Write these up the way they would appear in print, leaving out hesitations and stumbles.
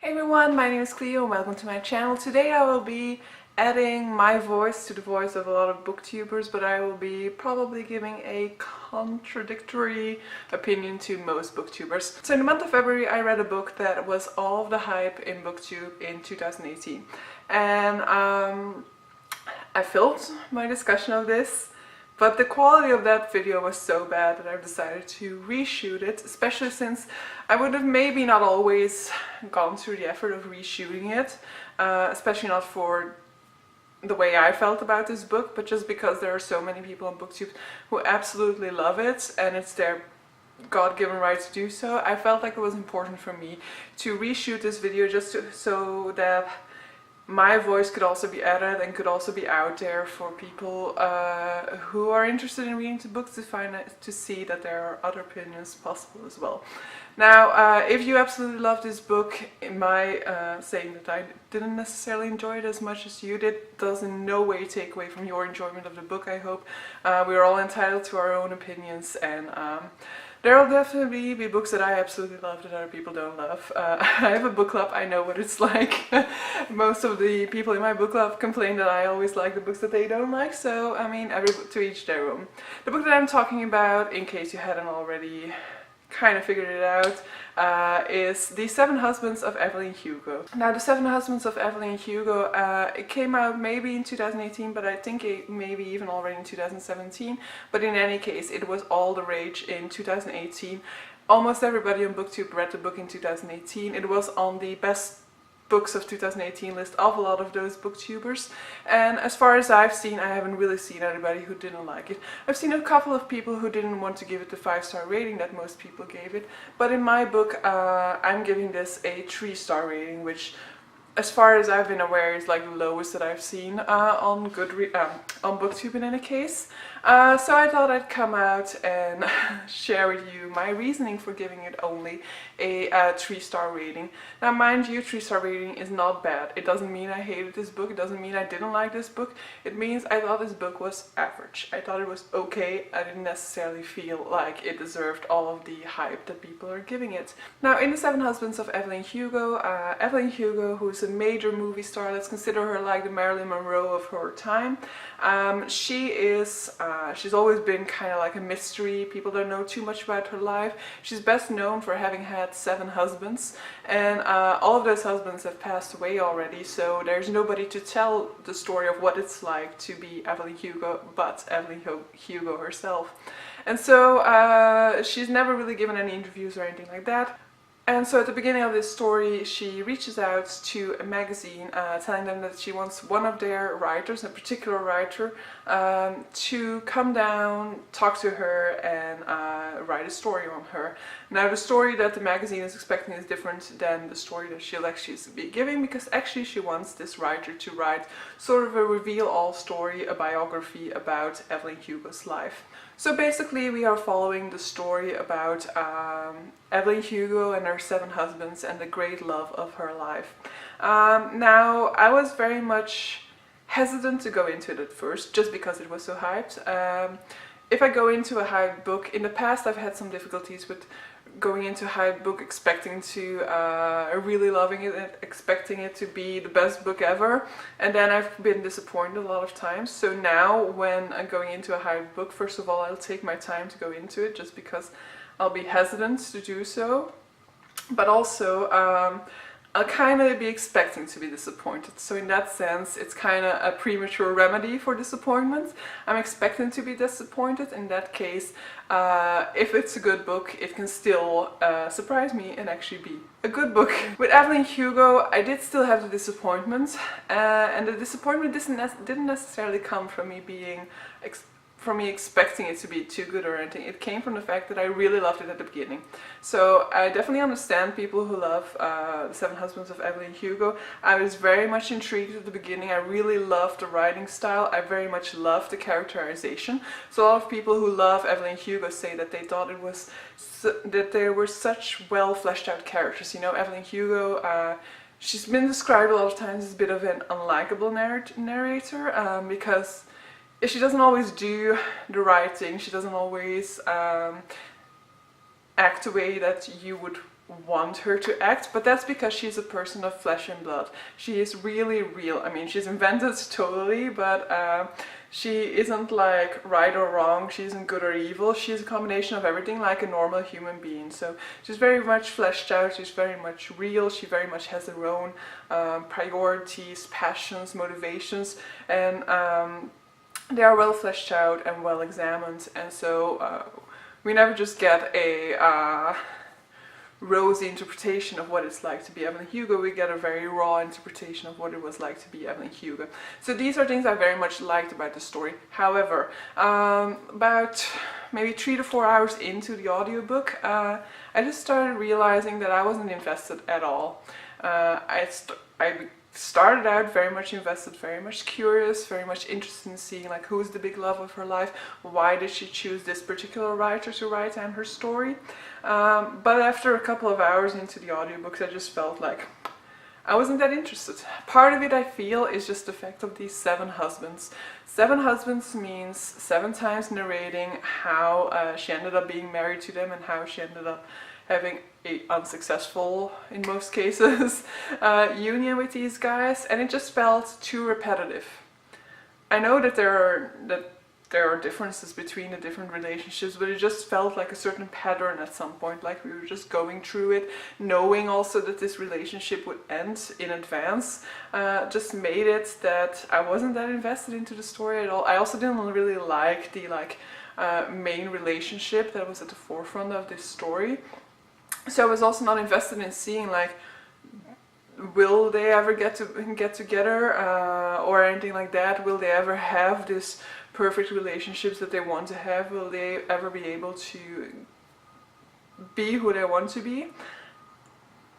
Hey everyone, my name is Cleo and welcome to my channel. Today I will be adding my voice to the voice of a lot of booktubers, but I will be probably giving a contradictory opinion to most booktubers. So in the month of February I read a book that was all of the hype in booktube in 2018, and I filmed my discussion of this, but the quality of that video was so bad that I've decided to reshoot it, especially since I would have maybe not always gone through the effort of reshooting it, especially not for the way I felt about this book, but just because there are so many people on booktube who absolutely love it and it's their God-given right to do so. I felt like it was important for me to reshoot this video just so that my voice could also be added and could also be out there for people who are interested in reading the books to see that there are other opinions possible as well. Now, if you absolutely love this book, my saying that I didn't necessarily enjoy it as much as you did does in no way take away from your enjoyment of the book, I hope. We are all entitled to our own opinions, and there will definitely be books that I absolutely love that other people don't love. I have a book club, I know what it's like. Most of the people in my book club complain that I always like the books that they don't like, so I mean, to each their own. The book that I'm talking about, in case you hadn't already kind of figured it out, is The 7 Husbands of Evelyn Hugo. Now, The 7 Husbands of Evelyn Hugo, it came out maybe in 2018, but I think it maybe even already in 2017. But in any case, it was all the rage in 2018. Almost everybody on BookTube read the book in 2018. It was on the best books of 2018 list of a lot of those booktubers, and as far as I've seen, I haven't really seen anybody who didn't like it. I've seen a couple of people who didn't want to give it the 5-star rating that most people gave it, but in my book I'm giving this a 3-star rating, which as far as I've been aware is like the lowest that I've seen on BookTube in any case. So I thought I'd come out and share with you my reasoning for giving it only a 3-star rating. Now mind you, 3-star rating is not bad. It doesn't mean I hated this book, it doesn't mean I didn't like this book. It means I thought this book was average. I thought it was okay. I didn't necessarily feel like it deserved all of the hype that people are giving it. Now in The 7 Husbands of Evelyn Hugo, Evelyn Hugo, who's a major movie star, let's consider her like the Marilyn Monroe of her time. She's always been kind of like a mystery. People don't know too much about her life. She's best known for having had 7 husbands, and all of those husbands have passed away already, so there's nobody to tell the story of what it's like to be Evelyn Hugo but Evelyn Hugo herself. And so she's never really given any interviews or anything like that. And so at the beginning of this story, she reaches out to a magazine telling them that she wants one of their writers, a particular writer, to come down, talk to her, and write a story on her. Now the story that the magazine is expecting is different than the story that she'll actually be giving, because actually she wants this writer to write sort of a reveal-all story, a biography about Evelyn Hugo's life. So basically we are following the story about Evelyn Hugo and her 7 husbands and the great love of her life. Now I was very much hesitant to go into it at first, just because it was so hyped. If I go into a hyped book, in the past I've had some difficulties with going into a hyped book expecting to really loving it and expecting it to be the best book ever, and then I've been disappointed a lot of times. So now when I'm going into a hyped book, first of all I'll take my time to go into it, just because I'll be hesitant to do so, but also I'll kind of be expecting to be disappointed. So in that sense, it's kind of a premature remedy for disappointment. I'm expecting to be disappointed. In that case, if it's a good book, it can still surprise me and actually be a good book. With Evelyn Hugo, I did still have the disappointment, and the disappointment didn't necessarily come from me expecting it to be too good or anything. It came from the fact that I really loved it at the beginning. So I definitely understand people who love The 7 Husbands of Evelyn Hugo. I was very much intrigued at the beginning. I really loved the writing style. I very much loved the characterization. So a lot of people who love Evelyn Hugo say that they thought it was that there were such well fleshed out characters. You know, Evelyn Hugo, she's been described a lot of times as a bit of an unlikable narrator, because she doesn't always do the right thing. She doesn't always act the way that you would want her to act, but that's because she's a person of flesh and blood. She is really real. I mean, she's invented totally, but she isn't like right or wrong, she isn't good or evil, she's a combination of everything like a normal human being. So she's very much fleshed out, she's very much real, she very much has her own priorities, passions, motivations, and they are well fleshed out and well examined, and so we never just get a rosy interpretation of what it's like to be Evelyn Hugo. We get a very raw interpretation of what it was like to be Evelyn Hugo. So these are things I very much liked about the story. However, about maybe 3 to 4 hours into the audiobook, I just started realizing that I wasn't invested at all. I started out very much invested, very much curious, very much interested in seeing like who's the big love of her life, why did she choose this particular writer to write down her story. But after a couple of hours into the audiobooks, I just felt like I wasn't that interested. Part of it, I feel, is just the fact of these 7 husbands. 7 husbands means 7 times narrating how she ended up being married to them and how she ended up having a unsuccessful, in most cases, union with these guys, and it just felt too repetitive. I know that there are differences between the different relationships, but it just felt like a certain pattern at some point, like we were just going through it, knowing also that this relationship would end in advance, just made it that I wasn't that invested into the story at all. I also didn't really like the main relationship that was at the forefront of this story. So I was also not invested in seeing like, will they ever get together or anything like that? Will they ever have this perfect relationships that they want to have? Will they ever be able to be who they want to be?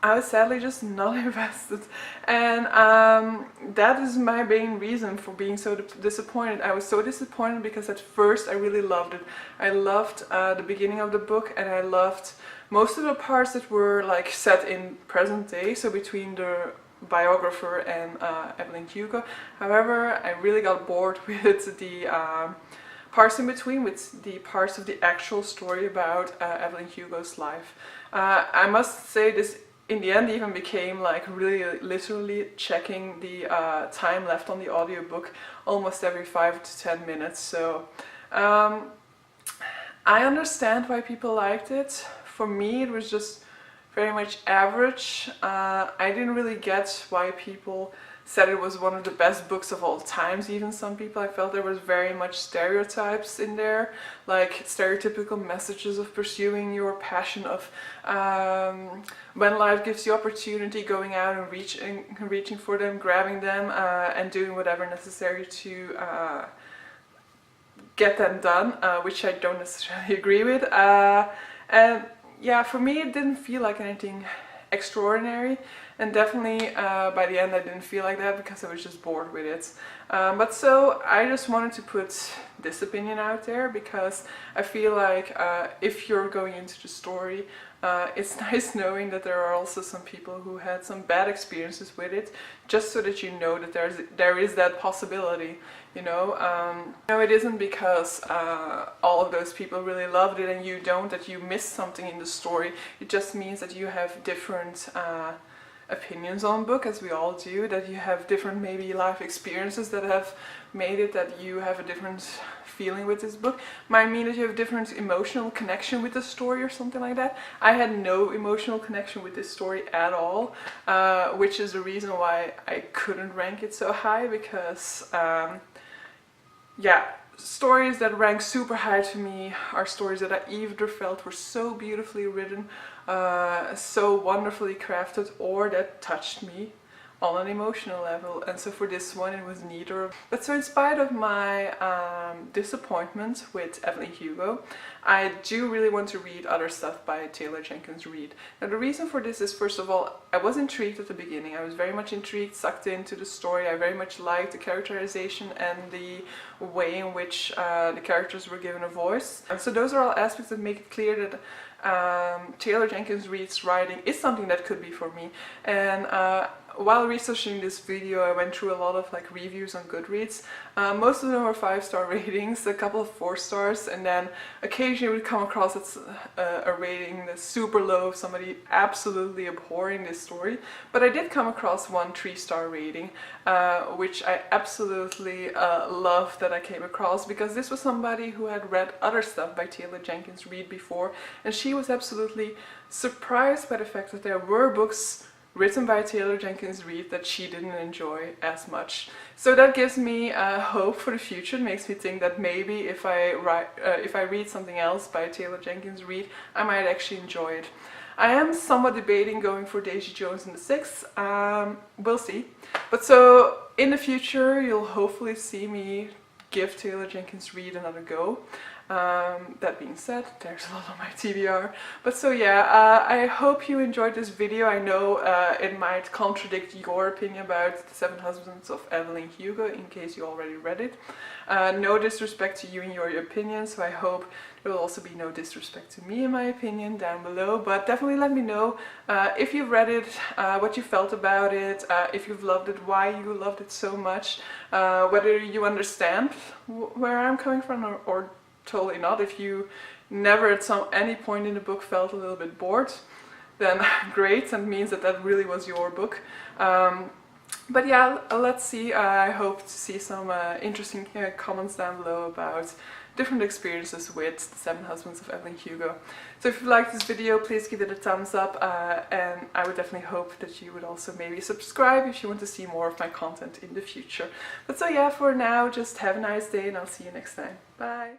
I was sadly just not invested, and that is my main reason for being so disappointed. I was so disappointed because at first I really loved it. I loved the beginning of the book, and I loved most of the parts that were like set in present day, so between the biographer and Evelyn Hugo. However, I really got bored with the parts in between, with the parts of the actual story about Evelyn Hugo's life. I must say this in the end even became like really literally checking the time left on the audiobook almost every 5 to 10 minutes. So I understand why people liked it. For me it was just very much average. I didn't really get why people said it was one of the best books of all times. Even some people, I felt there was very much stereotypes in there, like stereotypical messages of pursuing your passion, of when life gives you opportunity, going out and reaching for them, grabbing them, and doing whatever necessary to get them done, which I don't necessarily agree with. And yeah, for me it didn't feel like anything extraordinary, and definitely by the end I didn't feel like that because I was just bored with it. But so I just wanted to put this opinion out there because I feel like if you're going into the story, it's nice knowing that there are also some people who had some bad experiences with it, just so that you know that there is that possibility, you know. No, it isn't because all of those people really loved it and you don't, that you missed something in the story. It just means that you have different opinions on book, as we all do, that you have different maybe life experiences that have made it that you have a different feeling with this book. Might mean that you have a different emotional connection with the story or something like that. I had no emotional connection with this story at all, which is the reason why I couldn't rank it so high, because yeah, stories that rank super high to me are stories that I either felt were so beautifully written, so wonderfully crafted, or that touched me on an emotional level. And so for this one it was neither. But so in spite of my disappointment with Evelyn Hugo, I do really want to read other stuff by Taylor Jenkins Reid. Now the reason for this is, first of all, I was intrigued at the beginning. I was very much intrigued, sucked into the story. I very much liked the characterization and the way in which the characters were given a voice. And so those are all aspects that make it clear that Taylor Jenkins Reid's writing is something that could be for me. And while researching this video, I went through a lot of like reviews on Goodreads. Most of them were 5-star ratings, a couple of 4 stars, and then occasionally we'd come across a rating that's super low, somebody absolutely abhorring this story. But I did come across one 3-star rating, which I absolutely love that I came across, because this was somebody who had read other stuff by Taylor Jenkins Reid before, and she was absolutely surprised by the fact that there were books written by Taylor Jenkins Reid that she didn't enjoy as much. So that gives me hope for the future. It makes me think that maybe if I read something else by Taylor Jenkins Reid, I might actually enjoy it. I am somewhat debating going for Daisy Jones and the Six. We'll see. But so in the future, you'll hopefully see me give Taylor Jenkins Reid another go. That being said, there's a lot on my TBR. But so yeah, I hope you enjoyed this video. I know it might contradict your opinion about The 7 Husbands of Evelyn Hugo, in case you already read it. No disrespect to you and your opinion, so I hope there will also be no disrespect to me in my opinion down below. But definitely let me know if you've read it, what you felt about it, if you've loved it, why you loved it so much, whether you understand where I'm coming from or totally not. If you never at any point in the book felt a little bit bored, then great, that means that that really was your book. But yeah, let's see. I hope to see some interesting comments down below about different experiences with The 7 Husbands of Evelyn Hugo. So if you liked this video, please give it a thumbs up, and I would definitely hope that you would also maybe subscribe if you want to see more of my content in the future. But so yeah, for now, just have a nice day and I'll see you next time. Bye!